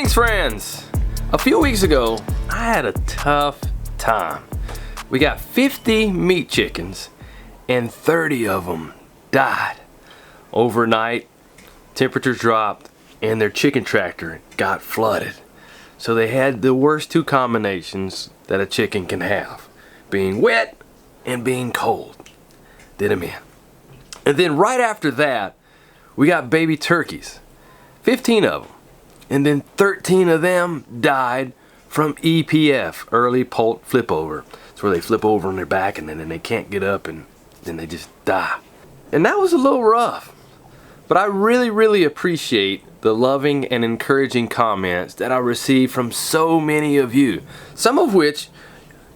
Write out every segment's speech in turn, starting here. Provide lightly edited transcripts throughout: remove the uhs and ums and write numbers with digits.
Greetings, friends. A few weeks ago, I had a tough time. We got 50 meat chickens and 30 of them died. Overnight, temperatures dropped and their chicken tractor got flooded. So they had the worst two combinations that a chicken can have, being wet and being cold. Did them in. And then right after that, we got baby turkeys, 15 of them. And then 13 of them died from EPF, early poult flip over. It's where they flip over on their back and then they can't get up and then they just die. And that was a little rough. But I really appreciate the loving and encouraging comments that I received from so many of you. Some of which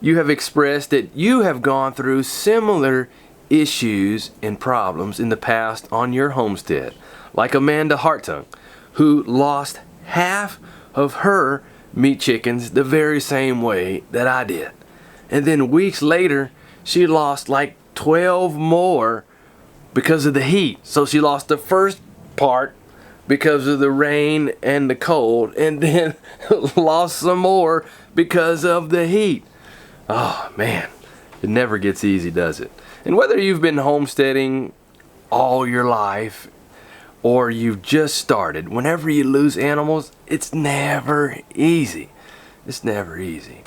you have expressed that you have gone through similar issues and problems in the past on your homestead. Like Amanda Hartung, who lost half of her meat chickens the very same way that I did. And then weeks later, she lost like 12 more because of the heat. So she lost the first part because of the rain and the cold, and then lost some more because of the heat. Oh man, it never gets easy, does it? And whether you've been homesteading all your life or you've just started, whenever you lose animals, it's never easy. It's never easy.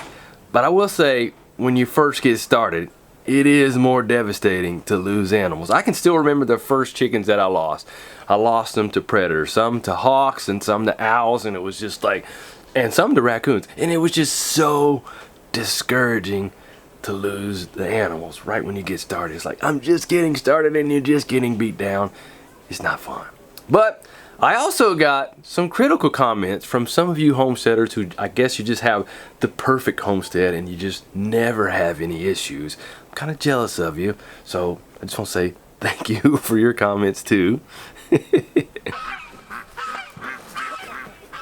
But I will say, when you first get started, it is more devastating to lose animals. I can still remember the first chickens that I lost. I lost them to predators, some to hawks and some to owls, and it was just like, and some to raccoons. And it was just so discouraging to lose the animals right when you get started. It's like, I'm just getting started and you're just getting beat down. It's not fun. But I also got some critical comments from some of you homesteaders who, I guess you just have the perfect homestead and you just never have any issues. I'm kind of jealous of you, so I just want to say thank you for your comments too.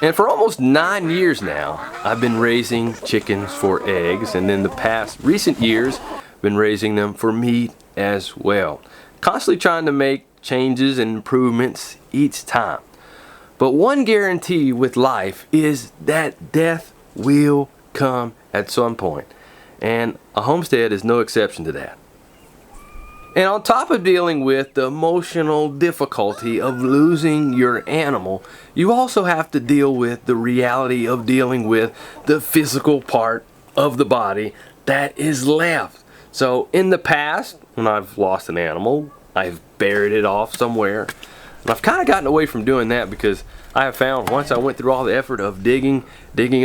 And for almost 9 years now, I've been raising chickens for eggs, and in the past recent years, been raising them for meat as well. Constantly trying to make changes and improvements each time. But one guarantee with life is that death will come at some point, and a homestead is no exception to that. And on top of dealing with the emotional difficulty of losing your animal, you also have to deal with the reality of dealing with the physical part of the body that is left. So in the past, when I've lost an animal, I've buried it off somewhere. And I've kind of gotten away from doing that because I have found once I went through all the effort of digging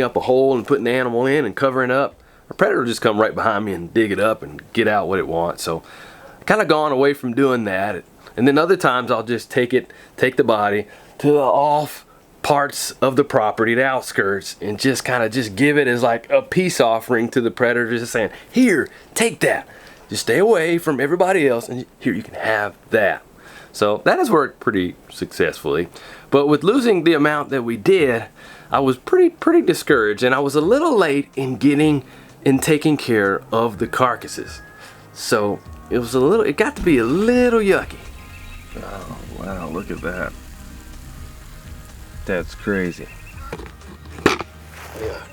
up a hole and putting the animal in and covering up, a predator will just come right behind me and dig it up and get out what it wants. So I've kind of gone away from doing that. And then other times I'll just take the body to the off parts of the property, the outskirts, and just give it as like a peace offering to the predator, just saying, here, take that. Just stay away from everybody else, and here, you can have that. So that has worked pretty successfully. But with losing the amount that we did, I was pretty discouraged, and I was a little late in taking care of the carcasses. So it got to be a little yucky. Oh wow, look at that. That's crazy. Yuck.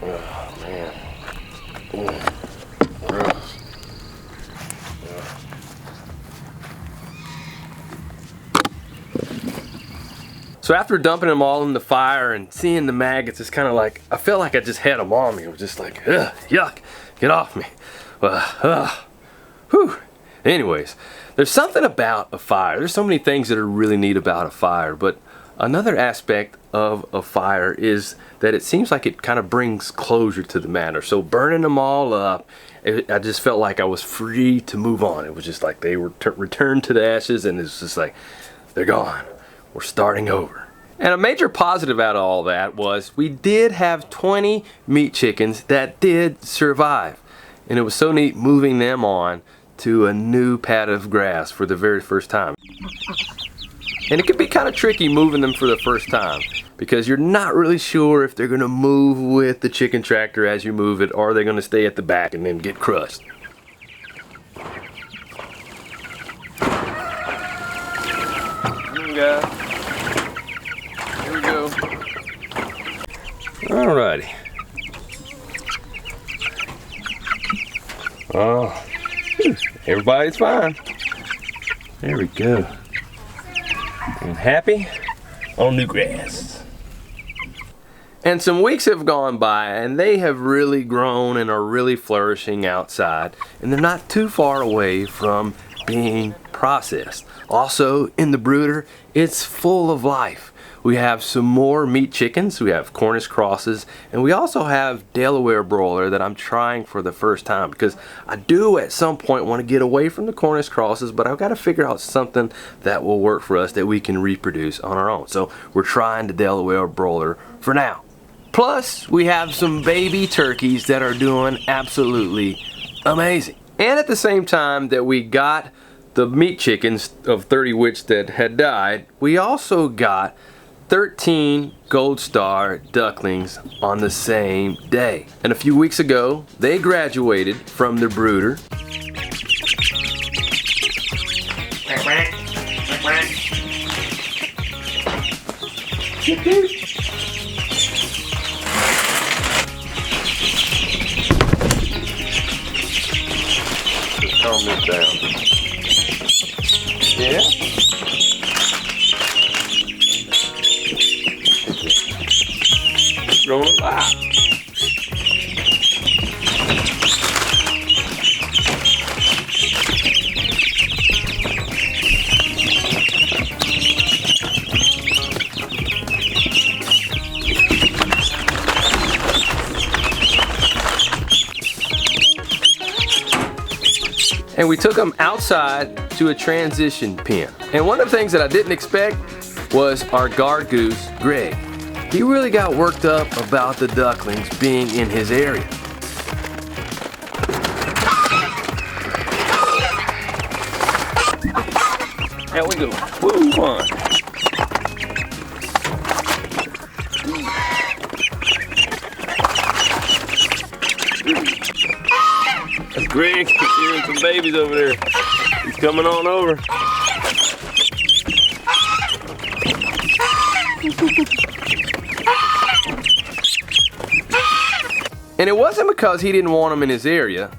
Oh man. Gross. So after dumping them all in the fire and seeing the maggots, it's kind of like, I felt like I just had them on me. It was just like, ugh, yuck, get off me. Whew. Anyways, there's something about a fire. There's so many things that are really neat about a fire, but another aspect of a fire is that it seems like it kind of brings closure to the matter. So burning them all up, I just felt like I was free to move on. It was just like they were returned to the ashes, and it's just like, they're gone. We're starting over. And a major positive out of all that was we did have 20 meat chickens that did survive. And it was so neat moving them on to a new pad of grass for the very first time. And it can be kind of tricky moving them for the first time because you're not really sure if they're going to move with the chicken tractor as you move it, or are they going to stay at the back and then get crushed. Guys. Here we go. Alrighty. Oh, everybody's fine. There we go. And happy on new grass. And some weeks have gone by and they have really grown and are really flourishing outside, and they're not too far away from being processed. Also in the brooder, it's full of life. We have some more meat chickens, we have Cornish crosses, and we also have Delaware broiler that I'm trying for the first time because I do at some point want to get away from the Cornish crosses, but I've got to figure out something that will work for us that we can reproduce on our own. So we're trying the Delaware broiler for now. Plus, we have some baby turkeys that are doing absolutely amazing. And at the same time that we got the meat chickens of 30 which that had died, we also got 13 Gold Star ducklings on the same day. And a few weeks ago, they graduated from the brooder. Calm this down. Yeah. Rolling a lot. And we took them outside to a transition pen. And one of the things that I didn't expect was our guard goose, Greg. He really got worked up about the ducklings being in his area. There we go. Woo, fun. That's Greg. He's hearing some babies over there. He's coming on over. And it wasn't because he didn't want them in his area.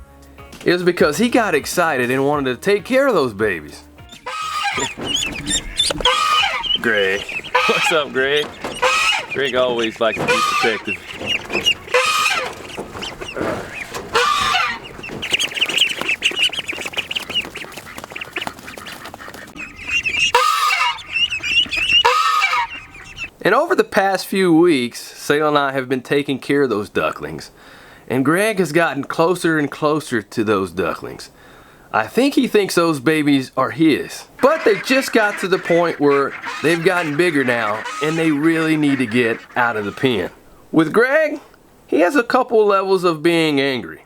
It was because he got excited and wanted to take care of those babies. Greg. What's up, Greg? Greg always likes to be protective. And over the past few weeks, Sale and I have been taking care of those ducklings. And Greg has gotten closer and closer to those ducklings. I think he thinks those babies are his. But they just got to the point where they've gotten bigger now and they really need to get out of the pen. With Greg, he has a couple levels of being angry.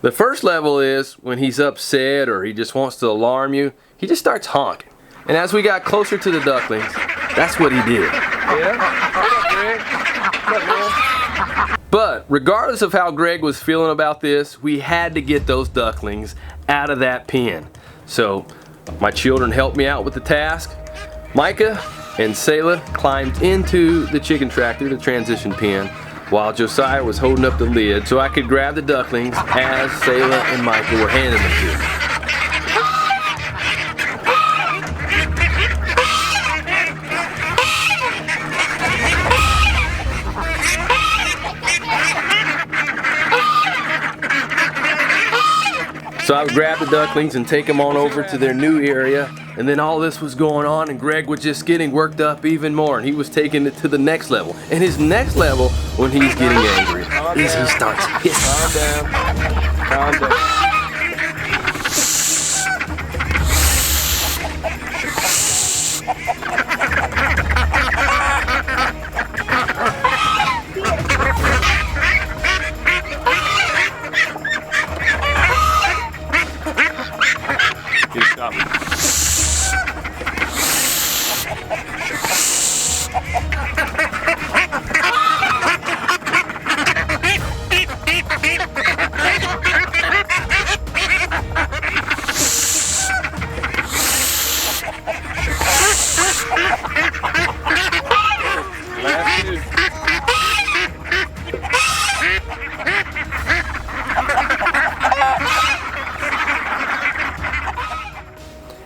The first level is when he's upset or he just wants to alarm you, he just starts honking. And as we got closer to the ducklings, that's what he did. Yeah? What's up, Greg? What's up, man? But regardless of how Greg was feeling about this, we had to get those ducklings out of that pen. So my children helped me out with the task. Micah and Selah climbed into the chicken tractor, the transition pen, while Josiah was holding up the lid so I could grab the ducklings as Selah and Micah were handing them to me. So I would grab the ducklings and take them on over to their new area, and then all this was going on and Greg was just getting worked up even more, and he was taking it to the next level. And his next level, when he's getting angry, is he starts hissing. Calm down. Calm down.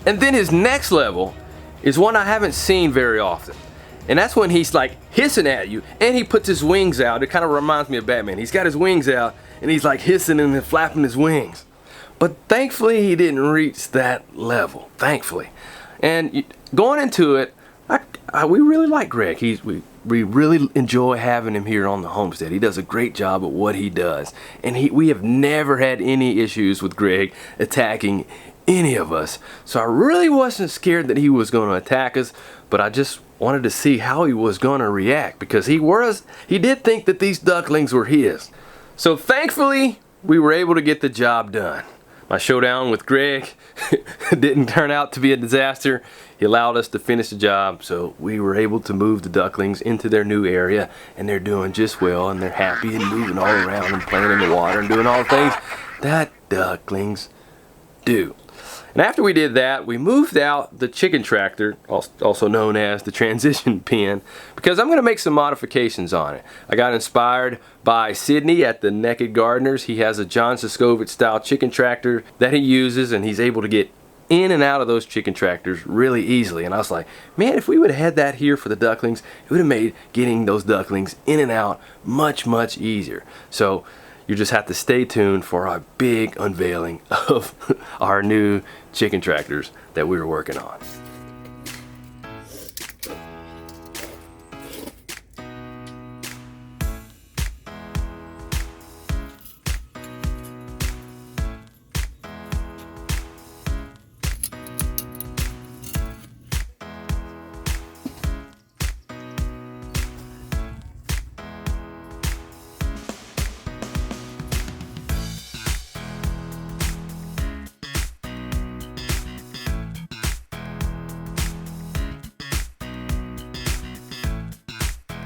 And then his next level is one I haven't seen very often. And that's when he's like hissing at you and he puts his wings out. It kind of reminds me of Batman. He's got his wings out and he's like hissing and flapping his wings. But thankfully he didn't reach that level, thankfully. And going into it, we really like Greg. We really enjoy having him here on the homestead. He does a great job at what he does. And we have never had any issues with Greg attacking any of us. So I really wasn't scared that he was going to attack us, but I just wanted to see how he was going to react, because he did think that these ducklings were his. So thankfully, we were able to get the job done. My showdown with Greg didn't turn out to be a disaster. He allowed us to finish the job, so we were able to move the ducklings into their new area, and they're doing just well, and they're happy and moving all around and playing in the water and doing all the things that ducklings do. And after we did that, we moved out the chicken tractor, also known as the transition pen, because I'm going to make some modifications on it. I got inspired by Sydney at the Naked Gardeners. He has a John Siskovich style chicken tractor that he uses, and he's able to get in and out of those chicken tractors really easily. And I was like, man, if we would have had that here for the ducklings, it would have made getting those ducklings in and out much, much easier. So you just have to stay tuned for our big unveiling of our new chicken tractors that we were working on.